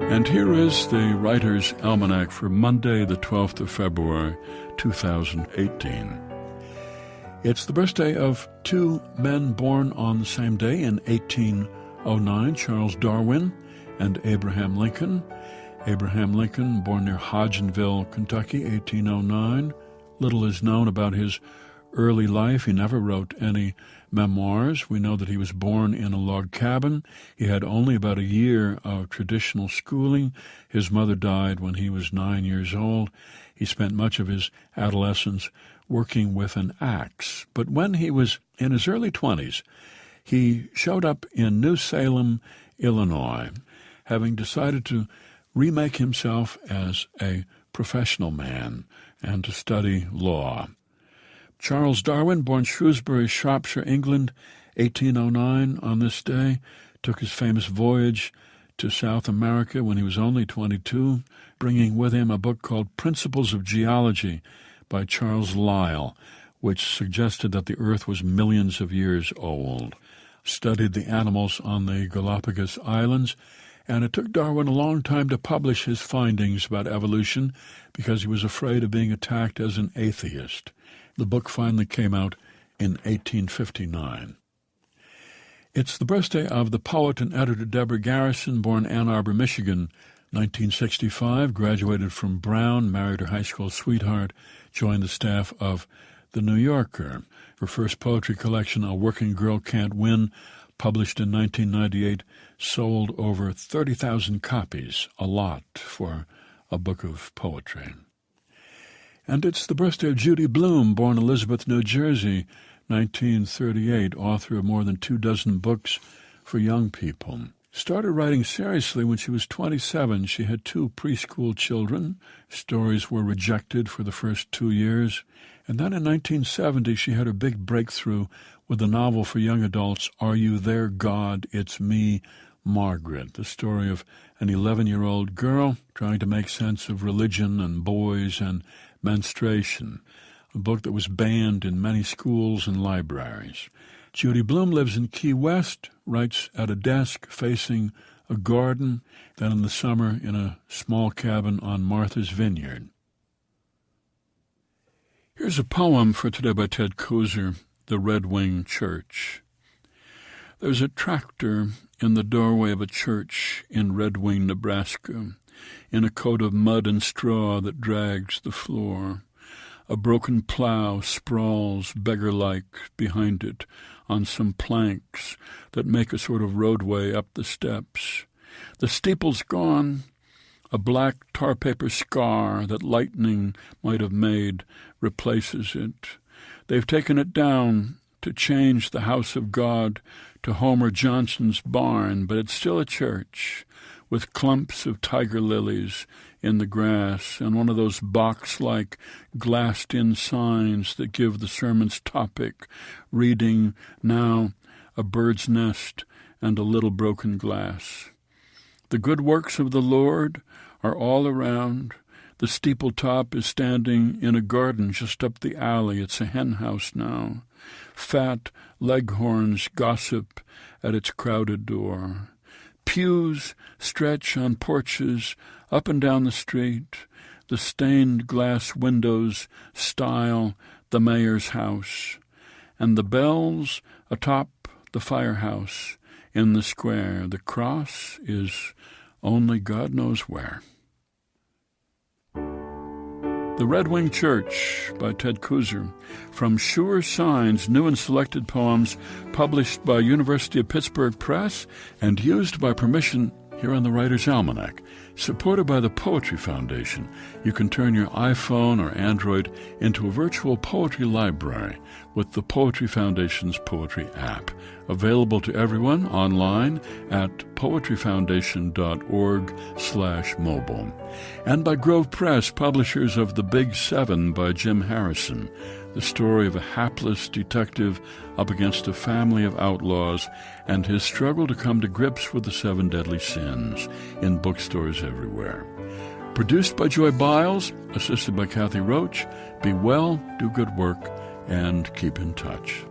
And here is the Writer's Almanac for Monday, the 12th of February, 2018. It's the birthday of two men born on the same day in 1809, Charles Darwin and Abraham Lincoln. Abraham Lincoln, born near Hodgenville, Kentucky, 1809. Little is known about his early life. He never wrote any memoirs. We know that he was born in a log cabin. He had only about a year of traditional schooling. His mother died when he was 9 years old. He spent much of his adolescence working with an axe. But when he was in his early 20s, he showed up in New Salem, Illinois, having decided to remake himself as a professional man and to study law. Charles Darwin, born Shrewsbury, Shropshire, England, 1809 on this day, took his famous voyage to South America when he was only 22, bringing with him a book called Principles of Geology by Charles Lyell, which suggested that the Earth was millions of years old. Studied the animals on the Galapagos Islands, and it took Darwin a long time to publish his findings about evolution because he was afraid of being attacked as an atheist. The book finally came out in 1859. It's the birthday of the poet and editor Deborah Garrison, born Ann Arbor, Michigan, 1965, graduated from Brown, married her high school sweetheart, joined the staff of The New Yorker. Her first poetry collection, A Working Girl Can't Win, published in 1998, sold over 30,000 copies, a lot for a book of poetry. And it's the birthday of Judy Blume, born Elizabeth, New Jersey, 1938, author of more than 24 books for young people. Started writing seriously when she was 27. She had 2 preschool children. Stories were rejected for the first 2 years. And then in 1970, she had her big breakthrough with the novel for young adults, Are You There, God? It's Me, Margaret, the story of an 11-year-old girl trying to make sense of religion and boys and menstruation, a book that was banned in many schools and libraries. Judy Blume lives in Key West, writes at a desk facing a garden, then in the summer in a small cabin on Martha's Vineyard. Here's a poem for today by Ted Kooser, The Red Wing Church. There's a tractor in the doorway of a church in Red Wing, Nebraska, in a coat of mud and straw that drags the floor. A broken plow sprawls beggar-like behind it on some planks that make a sort of roadway up the steps. The steeple's gone. A black tar paper scar that lightning might have made replaces it. They've taken it down to change the house of God to Homer Johnson's barn, but it's still a church with clumps of tiger lilies in the grass and one of those box-like glassed-in signs that give the sermon's topic, reading now a bird's nest and a little broken glass. The good works of the Lord are all around. The steeple top is standing in a garden just up the alley. It's a hen house now. Fat leghorns gossip at its crowded door. Pews stretch on porches up and down the street. The stained glass windows style the mayor's house. And the bells atop the firehouse in the square. The cross is only God knows where. The Red Wing Church by Ted Kooser, from Sure Signs, new and selected poems published by University of Pittsburgh Press and used by permission here on the Writer's Almanac. Supported by the Poetry Foundation, you can turn your iPhone or Android into a virtual poetry library with the Poetry Foundation's Poetry app, available to everyone online at poetryfoundation.org/mobile. And by Grove Press, publishers of The Big Seven by Jim Harrison, the story of a hapless detective up against a family of outlaws and his struggle to come to grips with the 7 deadly sins, in bookstores everywhere. Produced by Joy Biles, assisted by Kathy Roach. Be well, do good work, and keep in touch.